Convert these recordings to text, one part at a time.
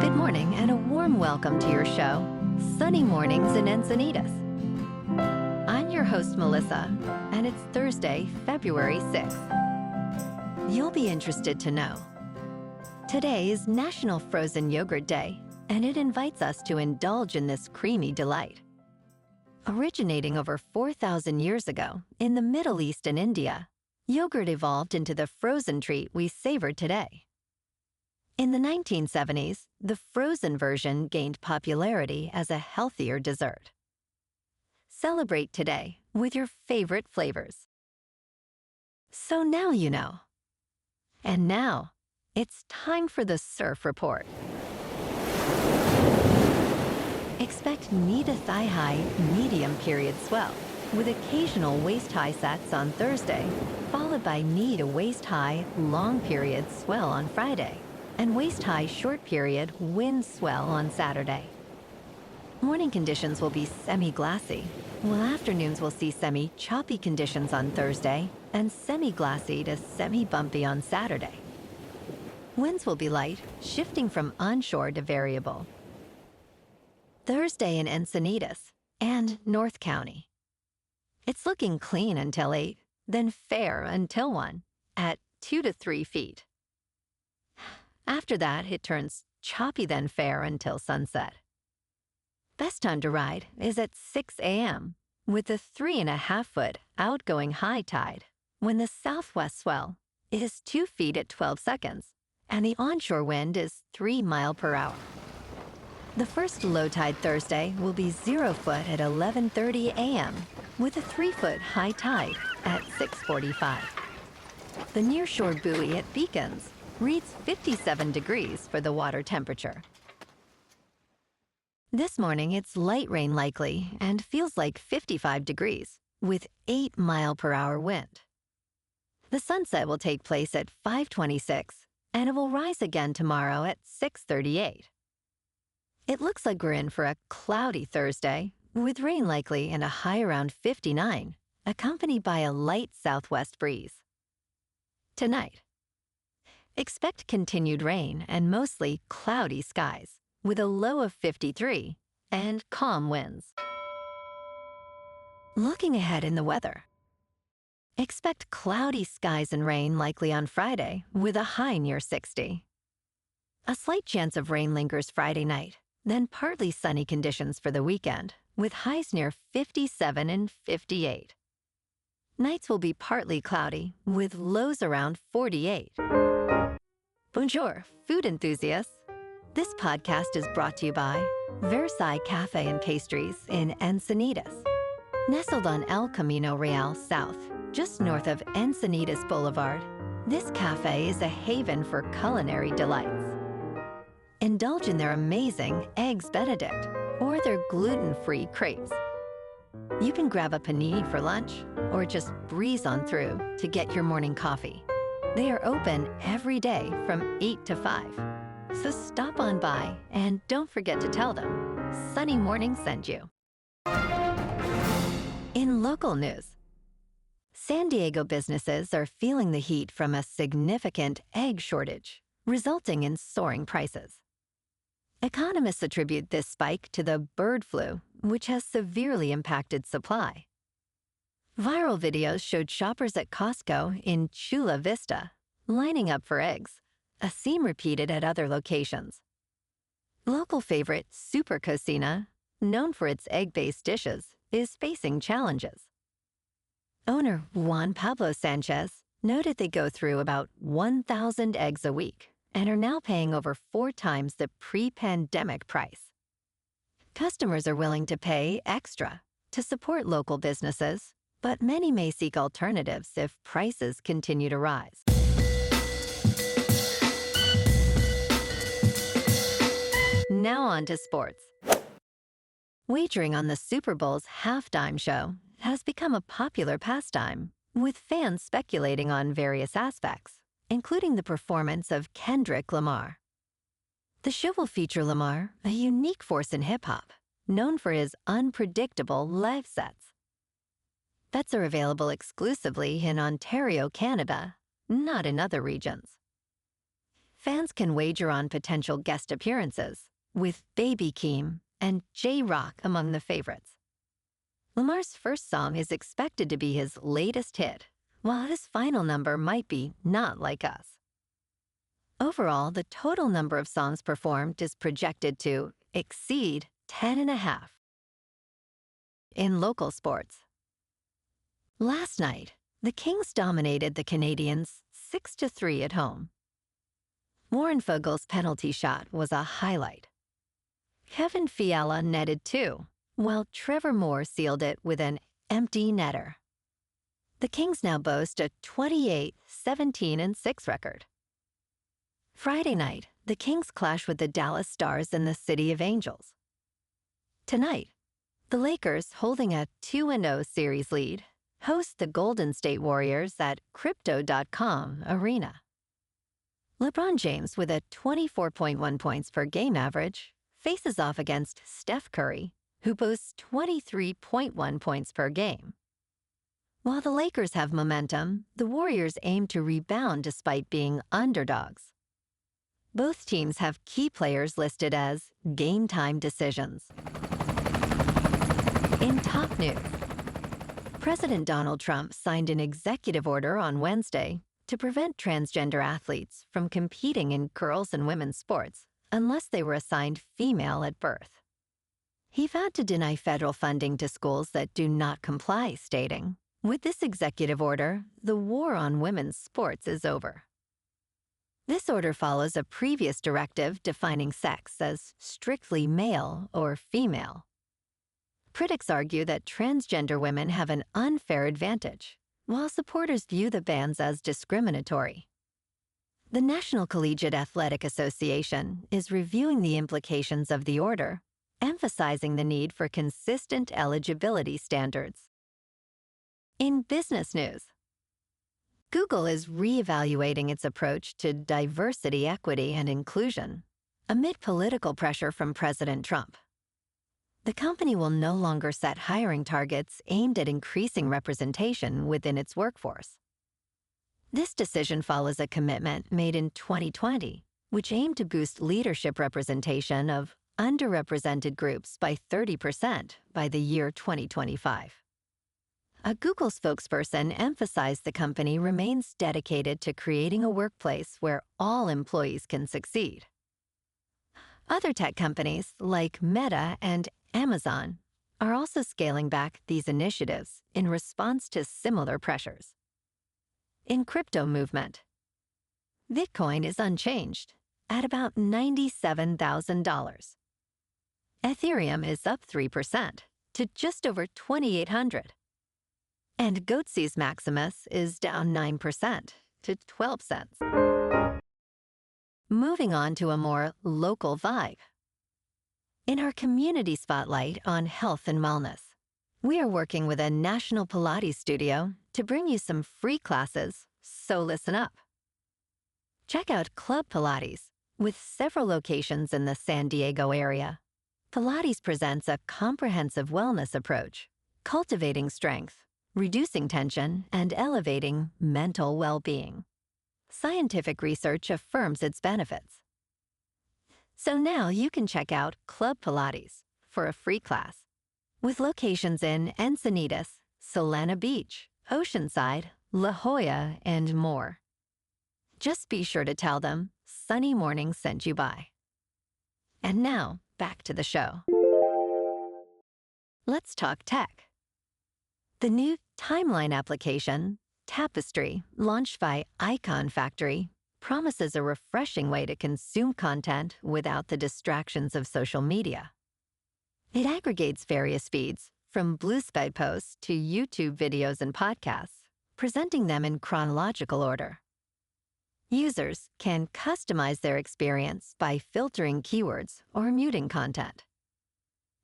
Good morning and a warm welcome to your show, Sunny Mornings in Encinitas. I'm your host, Melissa, and it's Thursday, February 6th. You'll be interested to know. Today is National Frozen Yogurt Day, and it invites us to indulge in this creamy delight. Originating over 4,000 years ago in the Middle East and India, yogurt evolved into the frozen treat we savor today. In the 1970s, the frozen version gained popularity as a healthier dessert. Celebrate today with your favorite flavors. So now you know. And now, it's time for the Surf Report. Expect knee to thigh-high, medium period swell, with occasional waist-high sets on Thursday, followed by knee to waist-high, long period swell on Friday, and waist-high short period wind swell on Saturday. Morning conditions will be semi-glassy, while afternoons will see semi-choppy conditions on Thursday and semi-glassy to semi-bumpy on Saturday. Winds will be light, shifting from onshore to variable. Thursday in Encinitas and North County. It's looking clean until 8, then fair until 1, at 2 to 3 feet. After that, it turns choppy then fair until sunset. Best time to ride is at 6 a.m. with a 3.5-foot outgoing high tide when the South-West-Swell is 2 feet at 12 seconds and the onshore wind is 3 miles per hour. The first low tide Thursday will be 0 foot at 11:30 a.m. with a 3-foot high tide at 6:45. The nearshore buoy at Beacons reads 57 degrees for the water temperature. This morning, it's light rain likely and feels like 55 degrees with 8 mile per hour wind. The sunset will take place at 5:26 and it will rise again tomorrow at 6:38. It looks like we're in for a cloudy Thursday with rain likely and a high around 59, accompanied by a light southwest breeze. Tonight, expect continued rain and mostly cloudy skies with a low of 53 and calm winds. Looking ahead in the weather, expect cloudy skies and rain likely on Friday with a high near 60. A slight chance of rain lingers Friday night, then partly sunny conditions for the weekend with highs near 57 and 58. Nights will be partly cloudy with lows around 48. Bonjour, food enthusiasts. This podcast is brought to you by Versailles Cafe and Pastries in Encinitas. Nestled on El Camino Real South, just north of Encinitas Boulevard, this cafe is a haven for culinary delights. Indulge in their amazing Eggs Benedict or their gluten-free crepes. You can grab a panini for lunch or just breeze on through to get your morning coffee. They are open every day from 8 to 5. So stop on by and don't forget to tell them Sunny Morning sent you. In local news, San Diego businesses are feeling the heat from a significant egg shortage, resulting in soaring prices. Economists attribute this spike to the bird flu, which has severely impacted supply. Viral videos showed shoppers at Costco in Chula Vista lining up for eggs, a scene repeated at other locations. Local favorite Super Cocina, known for its egg-based dishes, is facing challenges. Owner Juan Pablo Sanchez noted they go through about 1,000 eggs a week and are now paying over 4 times the pre-pandemic price. Customers are willing to pay extra to support local businesses, but many may seek alternatives if prices continue to rise. Now on to sports. Wagering on the Super Bowl's halftime show has become a popular pastime, with fans speculating on various aspects, including the performance of Kendrick Lamar. The show will feature Lamar, a unique force in hip-hop, known for his unpredictable live sets. Bets are available exclusively in Ontario, Canada, not in other regions. Fans can wager on potential guest appearances, with Baby Keem and J-Rock among the favorites. Lamar's first song is expected to be his latest hit, while his final number might be Not Like Us. Overall, the total number of songs performed is projected to exceed 10.5. In local sports. Last night, the Kings dominated the Canadiens 6-3 at home. Warren Foegele's penalty shot was a highlight. Kevin Fiala netted 2, while Trevor Moore sealed it with an empty netter. The Kings now boast a 28-17-6 record. Friday night, the Kings clash with the Dallas Stars in the City of Angels. Tonight, the Lakers, holding a 2-0 series lead, host the Golden State Warriors at Crypto.com Arena. LeBron James, with a 24.1 points per game average, faces off against Steph Curry, who boasts 23.1 points per game. While the Lakers have momentum, the Warriors aim to rebound despite being underdogs. Both teams have key players listed as game-time decisions. In top news, President Donald Trump signed an executive order on Wednesday to prevent transgender athletes from competing in girls' and women's sports unless they were assigned female at birth. He vowed to deny federal funding to schools that do not comply, stating, "With this executive order, the war on women's sports is over." This order follows a previous directive defining sex as strictly male or female. Critics argue that transgender women have an unfair advantage, while supporters view the bans as discriminatory. The National Collegiate Athletic Association is reviewing the implications of the order, emphasizing the need for consistent eligibility standards. In business news, Google is reevaluating its approach to diversity, equity, and inclusion amid political pressure from President Trump. The company will no longer set hiring targets aimed at increasing representation within its workforce. This decision follows a commitment made in 2020, which aimed to boost leadership representation of underrepresented groups by 30% by the year 2025. A Google spokesperson emphasized the company remains dedicated to creating a workplace where all employees can succeed. Other tech companies like Meta and Amazon are also scaling back these initiatives in response to similar pressures. In crypto movement, Bitcoin is unchanged at about $97,000. Ethereum is up 3% to just over 2,800. And Goatse's Maximus is down 9% to 12 cents. Moving on to a more local vibe. In our community spotlight on health and wellness, we are working with a national Pilates studio to bring you some free classes, so listen up. Check out Club Pilates, with several locations in the San Diego area. Pilates presents a comprehensive wellness approach, cultivating strength, reducing tension, and elevating mental well-being. Scientific research affirms its benefits. So now you can check out Club Pilates for a free class, with locations in Encinitas, Solana Beach, Oceanside, La Jolla, and more. Just be sure to tell them Sunny Morning sent you by. And now, back to the show. Let's talk tech. The new timeline application, Tapestry, launched by Iconfactory, promises a refreshing way to consume content without the distractions of social media. It aggregates various feeds, from Bluesky posts to YouTube videos and podcasts, presenting them in chronological order. Users can customize their experience by filtering keywords or muting content.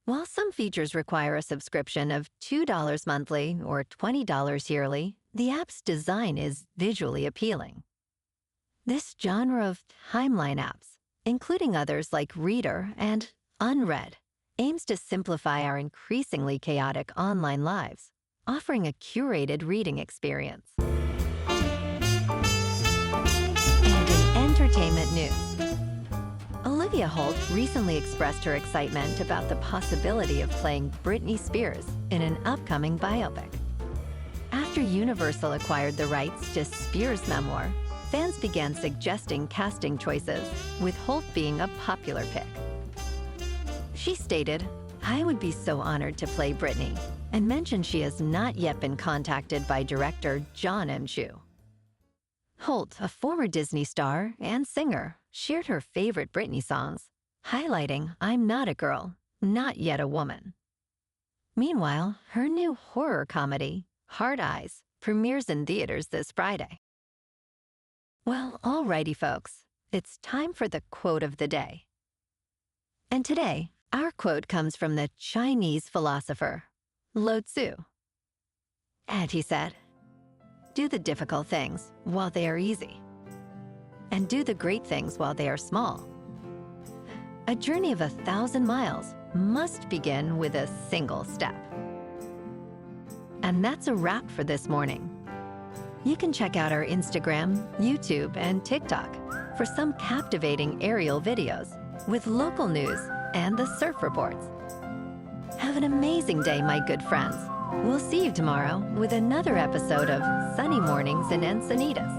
While some features require a subscription of $2 monthly or $20 yearly, the app's design is visually appealing. This genre of timeline apps, including others like Reader and Unread, aims to simplify our increasingly chaotic online lives, offering a curated reading experience. And in entertainment news. Olivia Holt recently expressed her excitement about the possibility of playing Britney Spears in an upcoming biopic. After Universal acquired the rights to Spears' memoir, fans began suggesting casting choices, with Holt being a popular pick. She stated, "I would be so honored to play Britney," and mentioned she has not yet been contacted by director John M. Chu. Holt, a former Disney star and singer, shared her favorite Britney songs, highlighting "I'm not a girl, not yet a woman." Meanwhile, her new horror comedy, Hard Eyes, premieres in theaters this Friday. Well, alrighty folks, it's time for the quote of the day. And today, our quote comes from the Chinese philosopher, Lao Tzu. And he said, "Do the difficult things while they are easy, and do the great things while they are small. A journey of 1,000 miles must begin with a single step." And that's a wrap for this morning. You can check out our Instagram, YouTube, and TikTok for some captivating aerial videos with local news and the surf reports. Have an amazing day, my good friends. We'll see you tomorrow with another episode of Sunny Mornings in Encinitas.